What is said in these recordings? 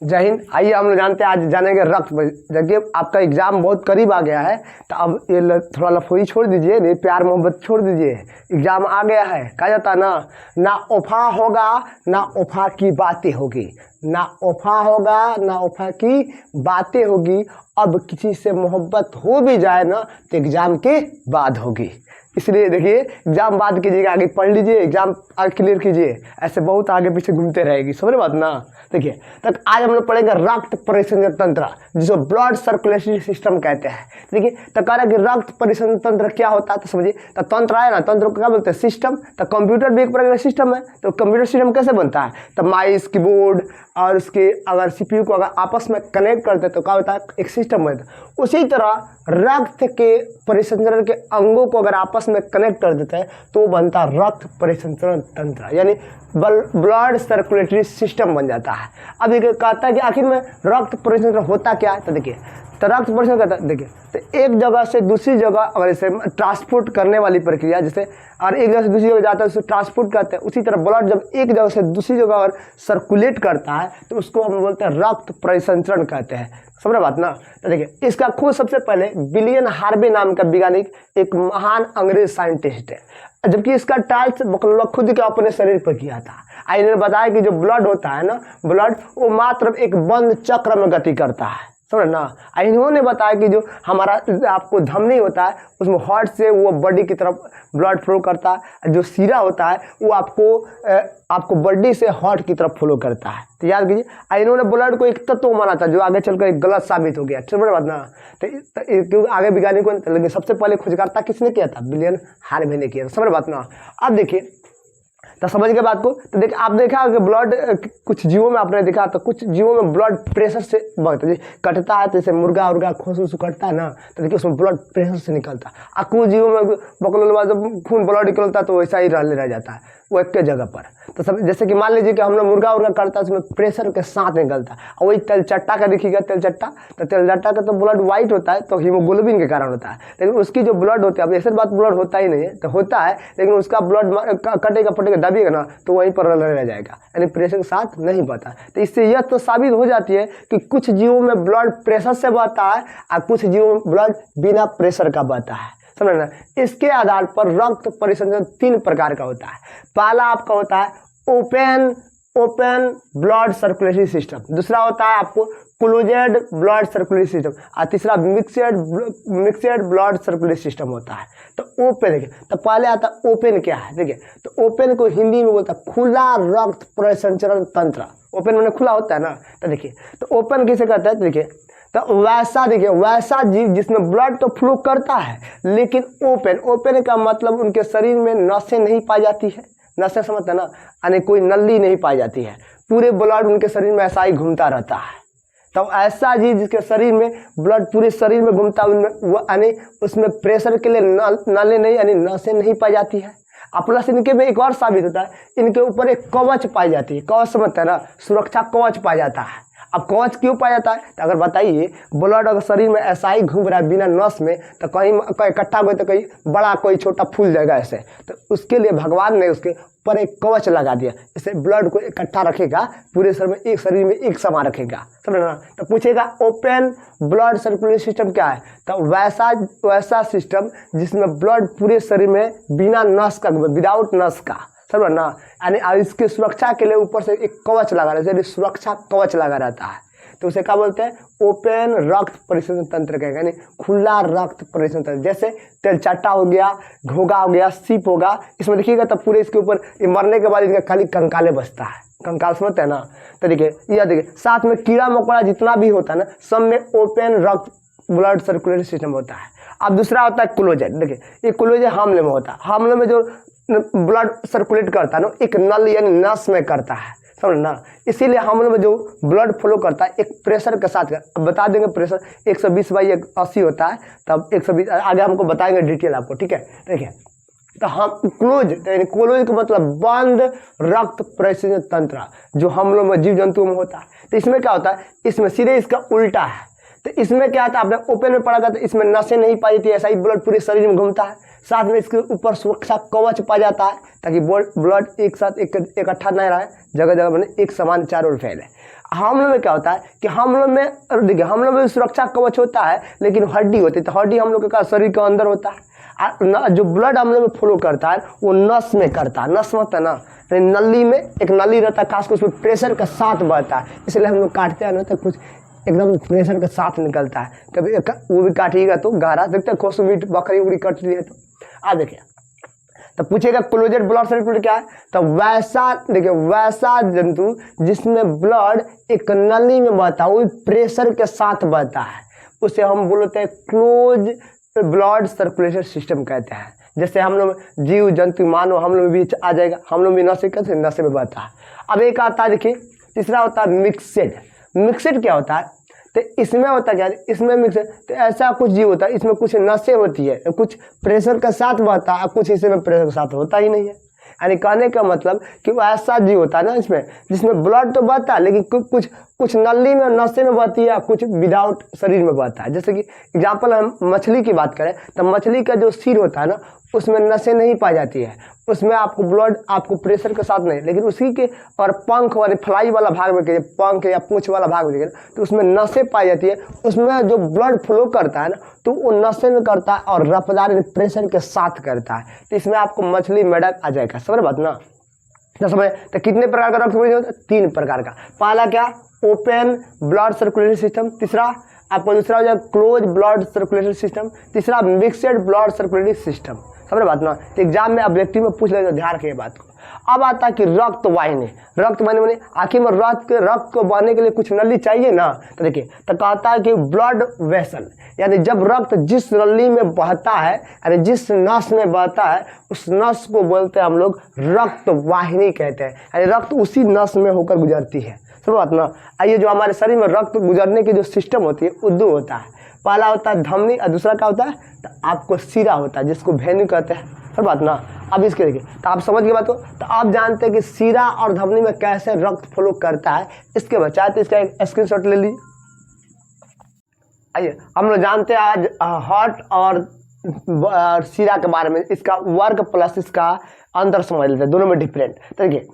जय हिंद। आइए हम लोग जानते हैं, आज जानेंगे रक्त। देखिए आपका एग्जाम बहुत करीब आ गया है, तो अब ये थोड़ा लफोई छोड़ दीजिए, नहीं प्यार मोहब्बत छोड़ दीजिए। एग्जाम आ गया है, कहा जाता है ना उफा होगा ना उफा की बातें होगी, ना उफा होगा ना उफा की बातें होगी। अब किसी से मोहब्बत हो भी जाए ना तो एग्जाम के बाद होगी। इसलिए देखिए एग्जाम बाद कीजिएगा, आगे पढ़ लीजिए, एग्जाम आगे क्लियर कीजिए, ऐसे बहुत आगे पीछे घूमते रहेगी। समझ बात ना। देखिए तक आज हम लोग पढ़ेंगे रक्त परिसंचरण तंत्र, जिसको ब्लड सर्कुलेटरी सिस्टम कहते हैं। देखिए तो कह रहा है कि रक्त परिसंचरण तंत्र क्या होता है, तो समझिए। तो तंत्र आया ना, तंत्र को क्या बोलते हैं? सिस्टम। तो कंप्यूटर भी एक प्रकार का सिस्टम है। तो कंप्यूटर सिस्टम कैसे बनता है? तो माइस कीबोर्ड और उसके अगर सीपीयू को अगर आपस में कनेक्ट करते हैं तो क्या होता है? एक सिस्टम बनता है। उसी तरह रक्त के परिसंचरण के अंगों को अगर आपस में कनेक्ट कर देते हैं तो बनता है रक्त परिसंचरण तंत्र, यानी ब्लड सर्कुलेटरी सिस्टम बन जाता है। अब ये कहता है कि आखिर में रक्त परिसंचरण होता क्या है? तो देखिए तो रक्त परिसंचरण कहता है, देखिए तो एक जगह से दूसरी जगह अगर इसे ट्रांसपोर्ट करने वाली प्रक्रिया, जैसे और एक जगह से दूसरी जगह जाता है उसे ट्रांसपोर्ट करते हैं। उसी तरह ब्लड जब एक जगह से दूसरी जगह और सर्कुलेट करता है तो उसको हम बोलते हैं रक्त परिसंचरण कहते हैं। समझ रहे बात ना। तो देखिए इसका खोज सबसे पहले विलियम हार्वे नाम का वैज्ञानिक, एक महान अंग्रेज साइंटिस्ट है, जबकि इसका ट्रायल खुद के अपने शरीर पर किया था। इन्होंने बताया कि जो ब्लड होता है ना, ब्लड वो मात्र एक बंद चक्र में गति करता है। समझ ना। इन्होंने बताया कि जो हमारा आपको धमनी होता है उसमें हार्ट से वो बॉडी की तरफ ब्लड फ्लो करता है, जो सीरा होता है वो आपको बॉडी से हार्ट की तरफ फ्लो करता है। तो याद कीजिए इन्होंने ब्लड को एक तत्व माना था जो आगे चलकर एक गलत साबित हो गया। चल बात ना। तो क्योंकि आगे वैज्ञानिकों ने, लेकिन सबसे पहले खोजकर्ता किसने किया था? विलियम हार्वे ने किया। समझ बात ना। अब देखिए तो समझ के बात को। तो देखिए आप देखा कि ब्लड कुछ जीवों में आपने देखा, तो कुछ जीवों में ब्लड प्रेशर से बहता है, कटता है तो जैसे मुर्गा उर्गा खोस कटता है ना, तो देखिए उसमें ब्लड प्रेशर से निकलता है। और कुछ जीवों में बकलोल बाद जब खून ब्लड निकलता है तो वैसा ही रह जाता है वो एक जगह पर। तो सब जैसे कि मान लीजिए कि हम लोग मुर्गा उर्गा करता है उसमें प्रेशर के साथ निकलता है। और वही तेलचट्टा का देखिएगा, तेलचट्टा, तो तेलचट्टा का तो ब्लड व्हाइट होता है तो हीमोग्लोबिन के कारण होता है, लेकिन उसकी जो ब्लड होती है, अब ऐसे बात ब्लड होता ही नहीं है, तो होता है लेकिन उसका ब्लड कटेगा फटेगा दबिएगा ना तो वहीं पर रह जाएगा, यानी प्रेशर के साथ नहीं बहता। तो इससे यह तो साबित हो जाती है कि कुछ जीवों में ब्लड प्रेशर से बहता है और कुछ जीवों में ब्लड बिना प्रेशर का बहता है। समझना। इसके आधार पर रक्त परिसंचरण 3 प्रकार का होता है। पहला आपका होता है ओपन ब्लड सर्कुलेटरी सिस्टम, दूसरा होता है आपको क्लोज्ड ब्लड सर्कुलेटरी सिस्टम, और तीसरा मिक्सड ब्लड सर्कुलेटरी सिस्टम होता है। तो ओपन देखिए, तो पहले आता है ओपन क्या है। देखिए तो ओपन को हिंदी में बोलता है खुला रक्त परिसंचरण तंत्र। ओपन मैंने खुला होता है ना। तो देखिए तो ओपन किसे कहता है? तो देखिए तो वैसा जीव जिसमें ब्लड तो फ्लो करता है लेकिन ओपन का मतलब उनके शरीर में नसें नहीं पाई जाती है। नसें समझते हैं ना, यानी कोई नली नहीं पाई जाती है, पूरे ब्लड उनके शरीर में ऐसा ही घूमता रहता है। तो ऐसा जीव जिसके शरीर में ब्लड पूरे शरीर में घूमता है, यानी उसमें प्रेशर के लिए नलें नहीं, यानी नसें नहीं पाई जाती है। प्लस इनके में एक और साबित होता है, इनके ऊपर एक कवच पाई जाती है। कवच समझते हैं ना, सुरक्षा कवच पाया जाता है। अब कवच क्यों पाया जाता है? तो अगर बताइए ब्लड अगर शरीर में ऐसा ही घूम रहा है बिना नस में, तो कहीं इकट्ठा हो तो कहीं बड़ा कोई छोटा फूल जाएगा ऐसे, तो उसके लिए भगवान ने उसके ऊपर एक कवच लगा दिया, इससे ब्लड को इकट्ठा रखेगा, पूरे शरीर में एक समान रखेगा। समझना। तो पूछेगा ओपन ब्लड सर्कुलेटरी सिस्टम क्या है? तो वैसा सिस्टम जिसमें ब्लड पूरे शरीर में बिना नस का, विदाउट नस का, समझ ना, यानी इसके सुरक्षा के लिए ऊपर से एक कवच लगा रहता है, सुरक्षा कवच लगा रहता है। तो उसे क्या बोलते हैं? ओपन रक्त परिसंचरण तंत्र कहेगा, यानी खुला रक्त परिसंचरण तंत्र। जैसे तेलचट्टा हो गया, घोगा हो गया, सीप होगा, इसमें देखिएगा तब पूरे इसके ऊपर मरने के बाद इनका खाली कंकाले बचता है। कंकाल समझते हैं ना। तो देखिए यह देखिए साथ में कीड़ा मकोड़ा जितना भी होता है ना, सब में ओपन रक्त ब्लड सर्कुलेटरी सिस्टम होता है। अब दूसरा होता है क्लोज्ड। देखिए ये क्लोज्ड हामले में होता है। हामले में जो ब्लड सर्कुलेट करता है ना, एक नल यानी नस में करता है। समझना। इसीलिए हम लोग में जो ब्लड फ्लो करता है एक प्रेशर के साथ अब बता देंगे प्रेशर 120/80 होता है, तब 120 आगे हमको बताएंगे डिटेल आपको, ठीक है। देखिए तो हम क्लोज का मतलब बंद रक्त परिसंचरण तंत्र जो हम लोग में जीव जंतुओं में होता है। तो इसमें क्या होता है? इसमें सीधे इसका उल्टा है। तो इसमें क्या था, आपने ओपन में पढ़ा था, तो इसमें नसें नहीं पाई थी, ऐसा ही ब्लड पूरे शरीर में घूमता है। साथ में इसके ऊपर सुरक्षा कवच पाया जाता है ताकि ब्लड एक साथ इकट्ठा नहीं रहे, जगह जगह बने एक समान चारों ओर फैले। हम लोग में क्या होता है कि हम लोग में देखिए हम लोग में सुरक्षा कवच होता है, लेकिन हड्डी होती है, तो हड्डी हम लोग का शरीर के अंदर होता है। जो ब्लड हम लोग में फ्लो करता है वो नस में करता है, नस होता है ना, तो नली में एक नली रहता है खास कर, उसमें प्रेशर के साथ बहता है, इसलिए हम लोग काटते हैं ना तो कुछ एकदम प्रेशर के साथ निकलता है। कभी वो भी काटिएगा तो गहरा देखते हैं, खोस मीट बकरी उकरी कट ली है तो आ देखिए, तो पूछेगा क्लोजेड ब्लड सर्कुलेट क्या है, तो वैसा देखिए वैसा जंतु जिसमें ब्लड एक नली में बहता है, वो प्रेशर के साथ बहता है, उसे हम बोलते हैं क्लोज ब्लड सर्कुलेशन सिस्टम कहते हैं। जैसे हम लोग जीव जंतु मानो हम लोग भी आ जाएगा, हम लोग भी नशे करते नशे में बहता है। अब एक आता है देखिए तीसरा होता है मिक्सेड। मिक्सेड क्या होता है, तो इसमें होता क्या है, इसमें मिक्सेड तो ऐसा कुछ जीव होता है, इसमें कुछ नशे होती है, कुछ प्रेशर के साथ बहता है, कुछ इसमें प्रेशर के साथ होता ही नहीं है। यानी कहने का मतलब कि वो ऐसा जीव होता है ना इसमें जिसमें ब्लड तो बहता है, लेकिन कुछ नली में नशे में बहती है, कुछ विदाउट शरीर में बहता है। जैसे कि एग्जाम्पल हम मछली की बात करें तो मछली का जो सिर होता है ना उसमें नसें नहीं पाई जाती है, उसमें आपको ब्लड आपको प्रेशर के साथ नहीं, लेकिन उसी के और पंख वाले फ्लाई वाला भाग में कहिए, पंख या पूंछ वाला भाग में देखिए तो उसमें नसें पाई जाती है, उसमें जो ब्लड फ्लो करता है ना तो वो नशे में करता है और रफ्तार प्रेशर के साथ करता है। तो इसमें आपको मछली मेढक आ जाएगा, समझ बात ना। तो समझ तो कितने प्रकार का रक्त होता है, 3 प्रकार का। पहला क्या, ओपन ब्लड सर्कुलेशन सिस्टम, तीसरा आपको दूसरा हो जाएगा क्लोज ब्लड सर्कुलेशन सिस्टम, तीसरा मिक्सड ब्लड सर्कुलेटरी सिस्टम, समझ बात ना। तो एग्जाम में ऑब्जेक्टिव में पूछ लेगा, ध्यान रखिए बात को। अब आता है कि रक्त वाहिनी। रक्त वाहिनी माने आखिर में रक्त को बहने के लिए कुछ नली चाहिए ना, तो देखिए तो कहता है कि ब्लड वेसल, यानी जब रक्त जिस नली में बहता है यानी जिस नस में बहता है उस नस को बोलते हैं हम लोग रक्त वाहिनी कहते हैं, यानी रक्त उसी नस में होकर गुजरती है, समझ बात ना। आइए जो हमारे शरीर में रक्त गुजरने की जो सिस्टम होती है वो 2 होता है, पहला होता है धमनी और दूसरा क्या होता है तो आपको सिरा होता है जिसको वेन्यू कहते हैं, समझ बात ना। अब इसके देखिए तो आप समझ गए बात को, तो आप जानते हैं कि सिरा और धमनी में कैसे रक्त फ्लो करता है, इसके बचाए तो इसका एक स्क्रीनशॉट ले लीजिए। आइए हम लोग जानते हैं आज हार्ट और सिरा के बारे में, इसका वर्क प्लस इसका अंतर समझ लेते हैं, दोनों में डिफरेंट। तो देखिए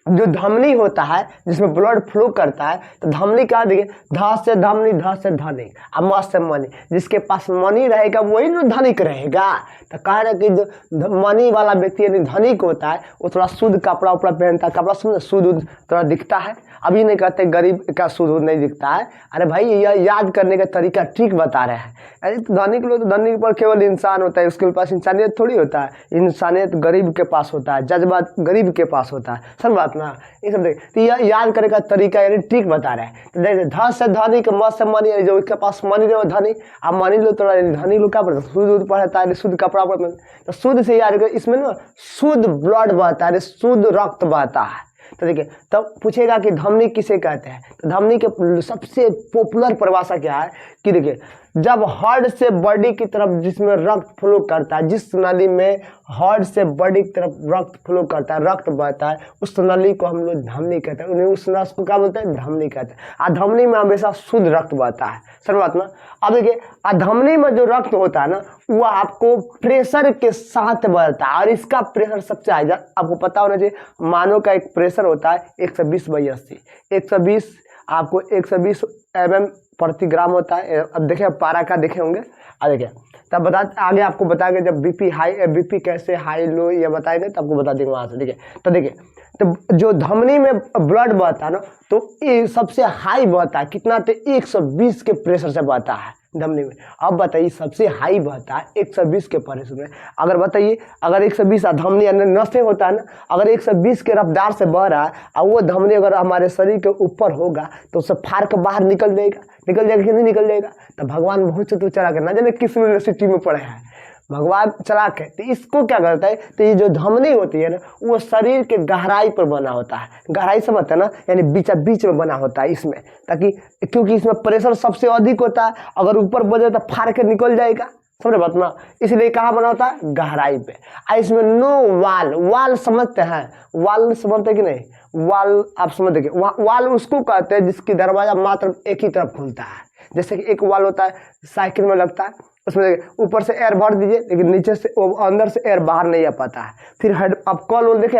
जो धमनी होता है जिसमें ब्लड फ्लो करता है, तो धमनी क्या देखिए ध से धमनी, ध से धनी और म से मनी, जिसके पास मनी रहेगा वही ना धनिक रहेगा। तो कह रहे कि जो मनी वाला व्यक्ति यानी धनिक होता है वो थोड़ा शुद्ध कपड़ा उपड़ा पहनता है, कपड़ा शुद्ध थोड़ा दिखता है। अभी नहीं कहते गरीब का शुद्ध नहीं दिखता है, अरे भाई यह याद करने का तरीका ट्रिक बता रहे हैं। अरे तो धनिक लोग, धनिक पर केवल इंसान होता है, उसके पास इंसानियत थोड़ी होता है, इंसानियत गरीब के पास होता है, जज्बात गरीब के पास होता है, सब बात ना। ये सब देख तो यह याद करने का तरीका यानी ट्रिक बता रहे हैं। तो देख ध से धनी के म से मनी, जो उसके पास मनी रहे धनी, अब मनी लो थोड़ा धनी लोग क्या पढ़ता शुद्ध पढ़ता है, शुद्ध कपड़ा पढ़ता है, तो शुद्ध से याद कर, इसमें ना शुद्ध ब्लड बहता है, शुद्ध रक्त बहता है। तो देखिए तब पूछेगा कि धमनी किसे कहते हैं, तो धमनी के सबसे पॉपुलर परिभाषा क्या है कि देखिए जब हार्ट से बॉडी की तरफ जिसमें रक्त फ्लो करता है, जिस नली में हार्ट से बॉडी की तरफ रक्त फ्लो करता है, रक्त बहता है, उस नली को हम लोग धमनी कहते हैं, उन्हें उस नस को क्या बोलते हैं धमनी कहते हैं। और धमनी में हमेशा शुद्ध रक्त बहता है, समझ बात ना। अब देखिए धमनी में जो रक्त होता है ना वो आपको प्रेशर के साथ बढ़ता है, और इसका प्रेशर सबसे हाई आपको पता होना चाहिए। मानो का एक प्रेशर होता है 120/80, 120 आपको 120 mm प्रति ग्राम होता है। अब देखें पारा का देखे होंगे, देखिए तब बता आगे आपको बताएंगे जब बीपी हाई, बीपी कैसे हाई लो ये बताएंगे तब आपको बता देंगे वहाँ से। देखिए तो जो धमनी में ब्लड बहता है ना तो ये सबसे हाई बहता है, कितना तो 120 के प्रेशर से बहता है धमनी में। अब बताइए सबसे हाई बहता है 120 के प्रेशर में। अगर बताइए अगर 120 धमनी नसें होता है ना, अगर 120 के रफ्तार से बह रहा है और वो धमनी अगर हमारे शरीर के ऊपर होगा तो उससे फाड़ के बाहर निकल जाएगा कि नहीं निकल जाएगा। तो भगवान बहुत से तो चला के ना जाने किस यूनिवर्सिटी में पढ़े हैं भगवान चला के, तो इसको क्या करता है तो ये जो धमनी होती है ना वो शरीर के गहराई पर बना होता है, गहराई समझते हैं ना, यानी बीच में बना होता है इसमें, ताकि क्योंकि इसमें प्रेशर सबसे अधिक होता है, अगर ऊपर बजे तो फाड़ के निकल जाएगा, समझे बात ना। इसलिए कहाँ बना होता है गहराई पे। इसमें नो वाल समझते हैं, वाल समझते कि नहीं, वाल आप समझ देखिए वाल उसको कहते हैं जिसकी दरवाजा मात्र एक ही तरफ खुलता है। जैसे कि एक वाल होता है साइकिल में लगता है, उसमें देखिए ऊपर से एयर भर दीजिए, लेकिन नीचे से अंदर से एयर बाहर नहीं आ पाता है। फिर हेड, अब कॉल वॉल देखें,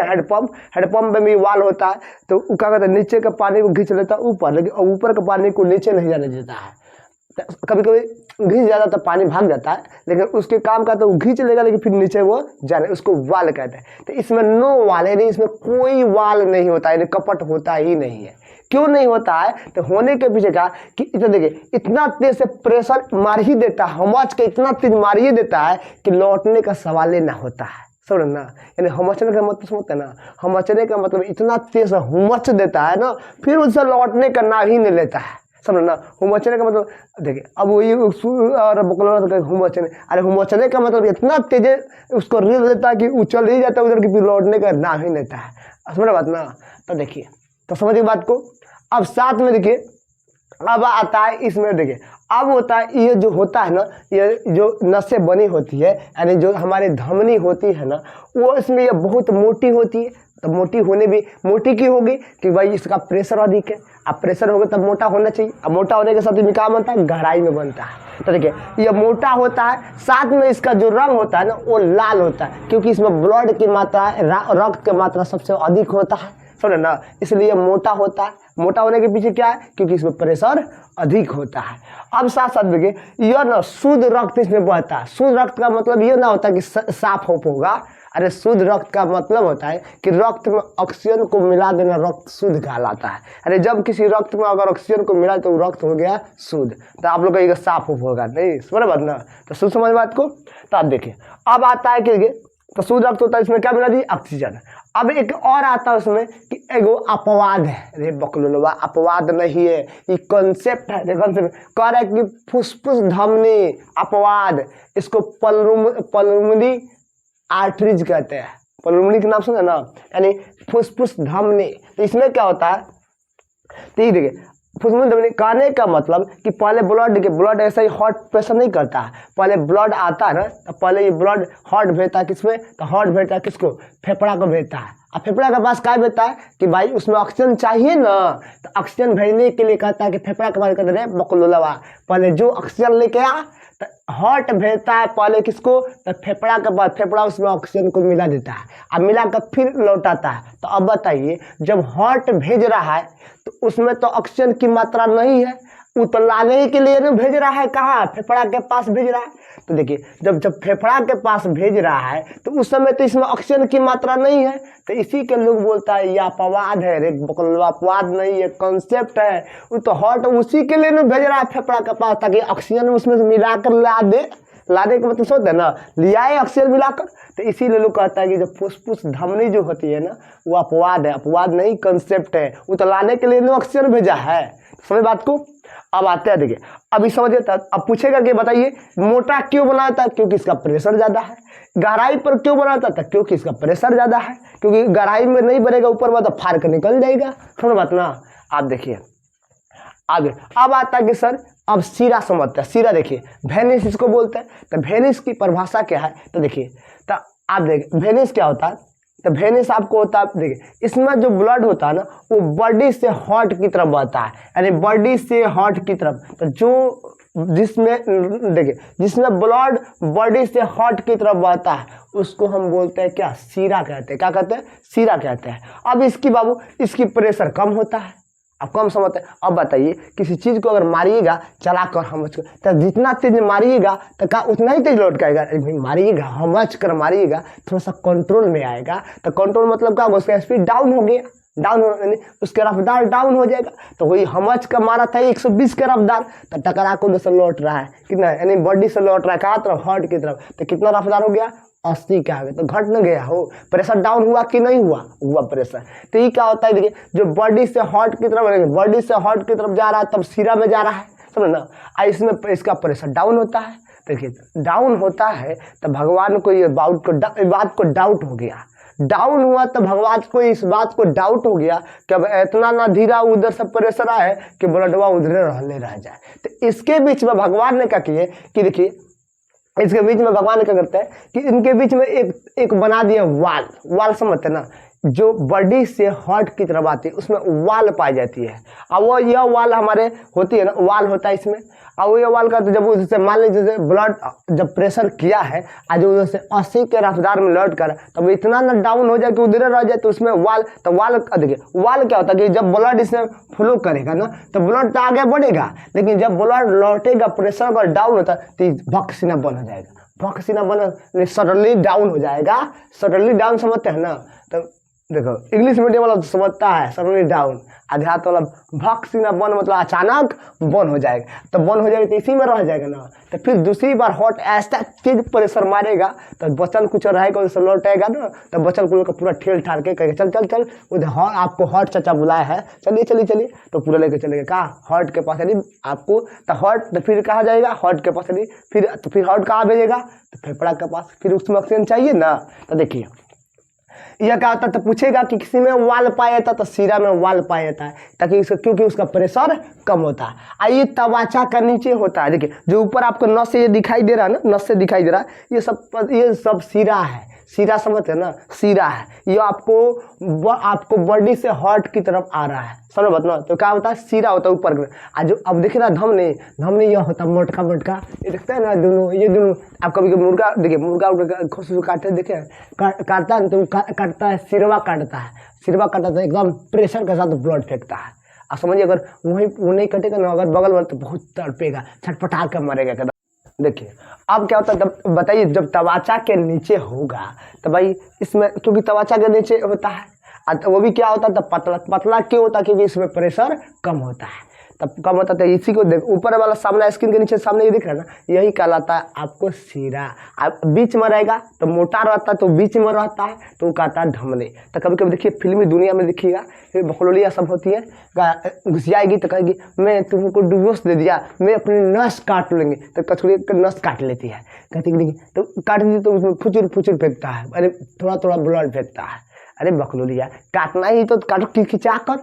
हेडपम्प में भी वाल होता है, तो क्या कहते हैं, नीचे का पानी को खींच लेता है ऊपर, लेकिन ऊपर का पानी को नीचे नहीं जाने देता है। कभी कभी घींच जाता तो पानी भाग जाता है, लेकिन उसके काम का तो वो घींच लेगा, लेकिन फिर नीचे वो जाने, उसको वाल कहते हैं। तो इसमें नो वाल है, नहीं, इसमें कोई वाल नहीं होता है, कपट होता ही नहीं है। क्यों नहीं होता है? तो होने के पीछे का कि इतना देखिए, इतना तेज से प्रेशर मार ही देता है, हमच के इतना तेज मार ही देता है कि लौटने का सवाल ही ना होता है। समझ ना, यानी हमचने का मतलब समझते ना, हमचने का मतलब इतना तेज हुमच देता है ना, फिर उससे लौटने का नाम ही नहीं लेता है। समझ ना, हुमचने का मतलब देखिए, अब वही और हुमचने, अरे हुमचने का मतलब इतना तेज उसको रेल देता है कि वो चल ही जाता है उधर की, फिर लौटने का नाम ही लेता है। समझ बात ना, तो देखिए, तो समझिए बात को। अब साथ में देखिए, अब आता है इसमें देखिए, अब होता है ये जो होता है ना, ये जो नसें बनी होती है, यानी जो हमारी धमनी होती है ना, वो इसमें ये बहुत मोटी होती है। तो मोटी होने भी, मोटी क्यों होगी कि भाई इसका प्रेशर अधिक है। अब प्रेशर होगा तब मोटा होना चाहिए। अब मोटा होने के साथ में क्या बनता है, गहराई में बनता है। तो देखिए, ये मोटा होता है, साथ में इसका जो रंग होता है ना वो लाल होता है, क्योंकि इसमें ब्लड की मात्रा, रक्त की मात्रा सबसे अधिक होता है। समझे ना, इसलिए मोटा होता है। मोटा होने के पीछे क्या है, क्योंकि इसमें प्रेशर अधिक होता है। अब साथ साथ देखिए, यह ना शुद्ध रक्त इसमें बहता है। शुद्ध रक्त का मतलब ये ना होता कि साफ होगा, अरे शुद्ध रक्त का मतलब होता है कि रक्त में ऑक्सीजन को मिला देना रक्त शुद्ध कहलाता है। अरे जब किसी रक्त में अगर ऑक्सीजन को मिला तो रक्त हो गया शुद्ध। तो आप लोग कहिएगा साफ होगा, नहीं समझ बात ना, तो शुद्ध समझ बात को। तो आप देखिए, अब आता है कि तो शुद्ध रक्त होता है, इसमें क्या मिला दी, ऑक्सीजन। अब एक और आता है उसमें कि एगो अपवाद है। अरे बकलोलवा, अपवाद नहीं है, ये कॉन्सेप्ट है। कॉन्सेप्ट कह रहा है कि फुसफुस धमनी अपवाद, इसको पल्मोनरी आर्टरीज कहते हैं। पल्मोनरी के नाम सुना ना, यानी फुसफुस धमनी। तो इसमें क्या होता है, तो ये देखिए, फुसफुस धमनी कहने का मतलब कि पहले ब्लड ऐसा ही हार्ट प्रेशर नहीं करता है। पहले ब्लड आता है ना, तो पहले ये ब्लड हार्ट भेजता है किसमें, तो हार्ट भेजता है किसको, फेफड़ा को भेजता है। अब फेफड़ा के पास क्या भेजता है कि भाई उसमें ऑक्सीजन चाहिए ना, तो ऑक्सीजन भेजने के लिए कहता है कि फेफड़ा के पास कहते हैं बकलोलवा, पहले जो ऑक्सीजन लेके आ, तो हार्ट भेजता है पहले किसको, तो फेफड़ा के पास, फेफड़ा उसमें ऑक्सीजन को मिला देता है, अब मिला कर फिर लौटाता है। तो अब बताइए, जब हार्ट भेज रहा है तो उसमें तो ऑक्सीजन की मात्रा नहीं है, वो तो लाने के लिए नहीं भेज रहा है, कहाँ, फेफड़ा के पास भेज रहा है। तो देखिए, जब फेफड़ा के पास भेज रहा है तो उस समय तो इसमें ऑक्सीजन की मात्रा नहीं है, तो इसी के लोग बोलता है ये अपवाद है। रे अपवाद नहीं है, कॉन्सेप्ट है। वो तो हार्ट उसी के लिए नहीं भेज रहा है फेफड़ा के पास, ताकि ऑक्सीजन उसमें से मिलाकर लाने का मतलब सोचते है ना, लिया है ऑक्सीजन मिलाकर। तो इसीलिए लोग कहता है कि जब फुसफुस धमनी जो होती है ना, वो अपवाद है। अपवाद नहीं, कंसेप्ट है। वो तो लाने के लिए ऑक्सीजन भेजा है। समझ बात को। अब आते हैं, देखिए अभी समझिए। अब पूछेगा कि बताइए मोटा क्यों बनाता है, क्योंकि इसका प्रेशर ज्यादा है। गहराई पर क्यों बनाता था, क्योंकि इसका प्रेशर ज्यादा है। क्योंकि गहराई में नहीं बनेगा, ऊपर में तो फाड़ कर निकल जाएगा। समझ बात ना। आप देखिए आगे, अब आता है कि सर अब सीरा समझते हैं। सीरा देखिए, वेनिस इसको बोलते हैं। तो वेनिस की परिभाषा क्या है, तो देखिए, तो आप देखिए वेनिस क्या होता है। तो वेनिस आपको होता है, देखिए इसमें जो ब्लड होता है ना, वो बॉडी से हार्ट की तरफ बहता है, यानी बॉडी से हार्ट की तरफ। तो जो जिसमें देखिए, जिसमें ब्लड बॉडी से हार्ट की तरफ बहता है, उसको हम बोलते हैं क्या, सीरा कहते हैं। क्या कहते हैं, सीरा कहते हैं। अब इसकी बाबू, इसकी प्रेशर कम होता है। अब कम समझते हैं। अब बताइए, किसी चीज को अगर मारिएगा चलाकर हमच कर, तो जितना तेज मारिएगा तो क्या उतना ही तेज लौट आएगा। भाई मारिएगा, हमच कर मारिएगा, थोड़ा सा कंट्रोल में आएगा। तो कंट्रोल मतलब क्या होगा, उसका स्पीड डाउन हो गया, डाउन यानी उसके रफ्तार डाउन हो जाएगा। तो वही हमच का मारा था 120 का रफ्तार, तो टकरा को उधर से लौट रहा है कितना, यानी बॉडी से लौट रहा है कहाँ तरफ, हार्ट की तरफ। तो कितना रफ्तार हो गया, 80 का आ गया। तो घट न गया हो, प्रेशर डाउन हुआ कि नहीं हुआ, हुआ प्रेशर। तो ये क्या होता है, देखिए जो बॉडी से हार्ट की तरफ, बॉडी से हार्ट की तरफ जा रहा है, तब सीरा में जा रहा है। समझ ना। इसमें इसका प्रेशर डाउन होता है। देखिए डाउन होता है तो भगवान को ये बात को डाउट हो गया। डाउन हुआ तो भगवान को इस बात को डाउट हो गया कि अब इतना ना धीरा उधर से प्रेशर आए कि ब्लडवा उधर रह जाए। तो इसके बीच में भगवान ने क्या किए कि देखिए, इसके बीच में भगवान क्या करते हैं कि इनके बीच में एक बना दिया वाल। वाल समझते ना, जो बॉडी से हार्ट की तरफ आती है उसमें वाल पाई जाती है। अब वो यह वाल हमारे होती है ना, वाल होता है इसमें। अब ये वाल का तो जब उससे मान लीजिए जैसे ब्लड जब प्रेशर किया है आज जैसे 80 के रफ्तार में लौट कर तब इतना ना डाउन हो जाए कि उधर रह जाए तो उसमें वाल, तो वाल देखिए वाल क्या होता है कि जब ब्लड इसमें फ्लो करेगा ना तो ब्लड तो आगे बढ़ेगा, लेकिन जब ब्लड लौटेगा प्रेशर अगर डाउन होता है तो भक्सीना बंद हो जाएगा। भक्सीना बंद सडनली डाउन हो जाएगा। सडनली डाउन समझते हैं ना, तो देखो इंग्लिश मीडियम वाला तो समझता है सडनली डाउन, अध्यात्म वाला भक्सीना बंद मतलब अचानक बंद हो जाएगा। तो बंद हो जाएगा तो इसी में रह जाएगा ना, तो फिर दूसरी बार हॉट ऐसा चीज प्रेशर मारेगा तो बचन कुछ रहेगा उससे लौटेगा ना, तो बचन को लेकर पूरा ठेल ठार के कहेगा चल चल चल उधर हॉट आपको हॉट चाचा बुलाया है, चलिए चलिए चलिए, तो पूरा लेकर चलेगा कहाँ हॉट के पास चलिए आपको, तो हॉट तो फिर कहाँ जाएगा हॉट के पास चलिए, फिर हॉट कहाँ भेजेगा तो फेफड़ा के पास, फिर उसमें ऑक्सीजन चाहिए ना। तो देखिए यह क्या होता है, तो पूछेगा कि किसी में वाल पाया जाता तो सीरा में वाल पाया जाता है ताकि उसका क्योंकि उसका प्रेशर कम होता है। आइए त्वचा का नीचे होता है, देखिए जो ऊपर आपको नस से ये दिखाई दे रहा है ना, नस से दिखाई दे रहा है ये सब सीरा है। सीरा समझते हैं ना, सीरा है ये आपको बॉडी से हार्ट की तरफ आ रहा है, समझ बात ना। तो क्या होता है सीरा होता है ऊपर आज जो अब देखिए ना धमनी यह होता है मोटका मोटका, ये देखते हैं ना दोनों, ये दोनों आप कभी कभी मुर्गा देखिए मुर्गा काटते देखे काटता है तो काटता है सिरवा काटता है एकदम प्रेशर के साथ ब्लड फेंकता है। आप समझिए अगर वहीं वो नहीं कटेगा ना अगर बगल में तो बहुत तड़पेगा, छटपटा कर मरेगा एकदम। देखिए अब क्या होता है बताइए जब त्वचा के नीचे होगा तो भाई इसमें क्योंकि त्वचा के नीचे होता है वो भी क्या होता है तो पतला क्यों होता है क्योंकि इसमें प्रेशर कम होता है, तब कम होता है। इसी को देख ऊपर वाला सामने स्किन के नीचे सामने ये दिख रहा है ना, यही कहलाता है आपको सीरा। आप बीच में रहेगा तो मोटा रहता है, तो बीच में रहता है तो वो कहता है धमनी। तो कभी कभी देखिए फिल्मी दुनिया में देखिएगा फिर बकलोलिया सब होती है, घुसियाएगी तो कहेगी मैं तुमको डिवोर्स दे दिया, मैं अपनी नस काट लूँगी, तो कछुए नस काट लेती है, कहती है तो काट दी तो उसमें फुचुर फुचुर फेंकता है, अरे थोड़ा थोड़ा ब्लड फेंकता है। अरे बकलोलिया काटना ही तो काटो खिंचा कर,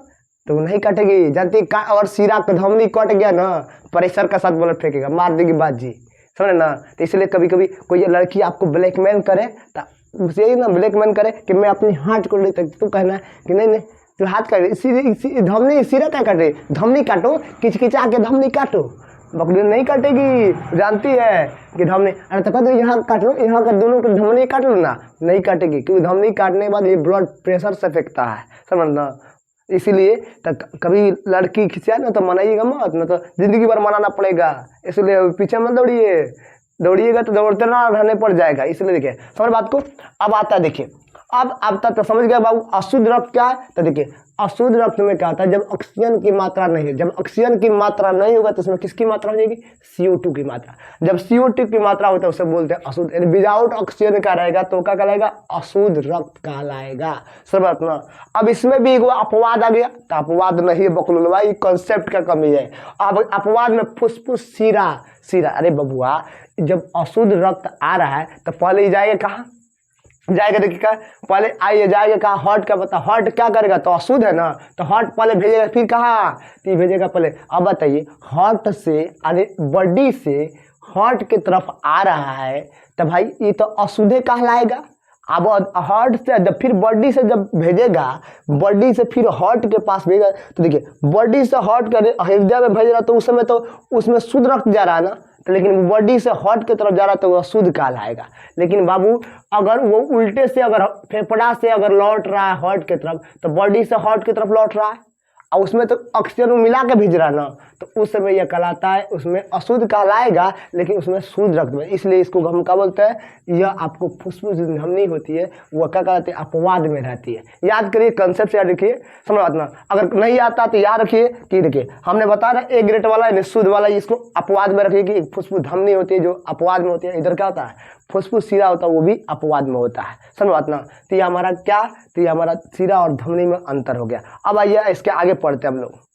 तो वो नहीं कटेगी जानती और सीरा का धमनी कट गया ना प्रेशर का साथ ब्लड फेंकेगा, मार देगी बाजी, समझे ना। तो इसलिए कभी कभी कोई लड़की आपको ब्लैकमेल करे तो उसे ही ना ब्लैकमेल करे कि मैं अपनी हाथ को ले तक, तो कहना कि नहीं तो हाथ काट इसी धमनी सीरा क्या काटे, धमनी काटो किचकिचा के धमनी काटो। बकरी नहीं काटेगी, जानती है कि धमनी, अरे तो कहते यहाँ काट लो, यहाँ का दोनों को धमनी काट लो ना, नहीं काटेगी क्योंकि धमनी काटने के बाद ये ब्लड प्रेशर से फेंकता है, समझना। इसीलिए तो कभी लड़की खिंचाए ना तो मनाइएगा मत, ना तो जिंदगी भर मनाना पड़ेगा। इसलिए पीछे मत दौड़िएगा तो दौड़ते ना रहने पड़ जाएगा। इसलिए देखिए समझ बात को। अब आता है देखिए अब तक तो समझ गया बाबू अशुद्ध रक्त क्या है। तो देखिए अशुद्ध रक्त में क्या होता है, जब ऑक्सीजन की मात्रा नहीं है, जब ऑक्सीजन की मात्रा नहीं होगा तो उसमें किसकी मात्रा हो जाएगी, CO2 की मात्रा। जब CO2 की मात्रा होता है उसे बोलते हैं अशुद्ध, यानी विदाउट ऑक्सीजन का रहेगा तो क्या कहलाएगा, अशुद्ध रक्त कहलाएगा। समझ ना। अब इसमें भी एक अपवाद आ गया, तो अपवाद नहीं बकलुलवा, ये कॉन्सेप्ट का कमी है। अब अपवाद में फुसफुस सीरा, अरे बबुआ जब अशुद्ध रक्त आ रहा है तो पहले ही जाएगा कहाँ जाएगा, देखिए पहले आइए जाएगा कहाँ, हार्ट का पता, हार्ट क्या करेगा तो अशुद्ध है ना, तो हार्ट पहले भेजेगा फिर कहाँ तो भेजेगा पहले। अब बताइए हार्ट से अरे बॉडी से हार्ट की तरफ आ रहा है तो भाई ये तो अशुद्ध कहलाएगा। अब हार्ट से जब फिर बॉडी से जब भेजेगा, बॉडी से फिर हार्ट के पास भेजेगा, तो देखिए बॉडी से हार्ट का हृदय में भेज रहा तो उस समय तो उसमें शुद्ध रक्त जा रहा है ना, तो लेकिन बॉडी से हार्ट की तरफ जा रहा तो वह शुद्ध कहलाएगा। लेकिन बाबू अगर वो उल्टे से अगर फेफड़ा से अगर लौट रहा है हार्ट की तरफ तो बॉडी से हार्ट की तरफ लौट रहा है और उसमें तो ऑक्सीजन मिला के भेज रहा ना, तो उस समय यह कहलाता है उसमें अशुद्ध कहलाएगा लेकिन उसमें शुद्ध रक्त में। इसलिए इसको हम क्या बोलते हैं, यह आपको फुसफुस धमनी होती है वह क्या कहलाती है, अपवाद में रहती है। याद करिए कंसेप्ट याद रखिए, समझ बात ना। अगर नहीं आता तो याद रखिए कि देखिए हमने बता रहा ए ग्रेड वाला यानी शुद्ध वाला, इसको अपवाद में रखिए कि फुसफुस धमनी होती है जो अपवाद में होती है। इधर क्या होता है फुसफुस सीरा होता है वो भी अपवाद में होता है, समझ बात ना। तो ये हमारा क्या, तो ये हमारा सीरा और धमनी में अंतर हो गया। अब आइए इसके आगे पढ़ते हैं हम लोग।